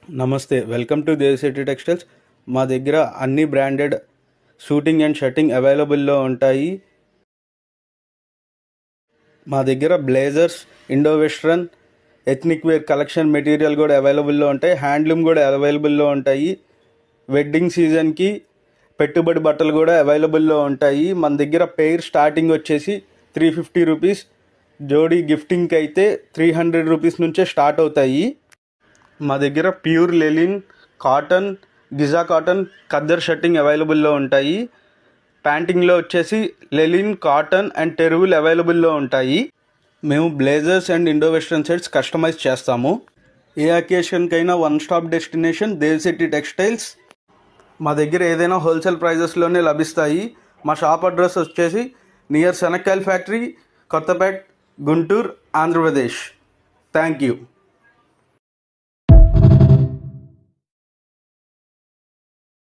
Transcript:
నమస్తే, welcome to Devi Shetty textiles. మా దగ్గర అన్ని బ్రాండెడ్ షూటింగ్ అండ్ షర్టింగ్ అవైలబుల్లో ఉంటాయి. మా దగ్గర blazers, Indo western, ethnic wear collection material కూడా అవైలబుల్లో ఉంటాయి. హ్యాండ్లూమ్ కూడా అవైలబుల్లో ఉంటాయి. వెడ్డింగ్ సీజన్కి పెట్టుబడి బట్టలు కూడా అవైలబుల్లో ఉంటాయి. మన దగ్గర పెయిర్ స్టార్టింగ్ వచ్చేసి 350 రూపీస్, జోడీ గిఫ్టింగ్కి అయితే 300 రూపీస్ నుంచే స్టార్ట్ అవుతాయి. మా దగ్గర pure లెలిన్, cotton, Giza cotton, khaddar shirting అవైలబుల్లో ఉంటాయి. ప్యాంటింగ్లో వచ్చేసి లెలిన్, కాటన్ అండ్ టెరువుల్ అవైలబుల్లో ఉంటాయి. మేము blazers and indo western sets customize చేస్తాము. ఏ అకేషన్కైనా one stop destination Devisetty textiles. మా దగ్గర ఏదైనా హోల్సేల్ ప్రైజెస్లోనే లభిస్తాయి. మా షాప్ అడ్రస్ వచ్చేసి నియర్ శనక్కాయల factory, Kothapet, Guntur, Andhra Pradesh. Thank you.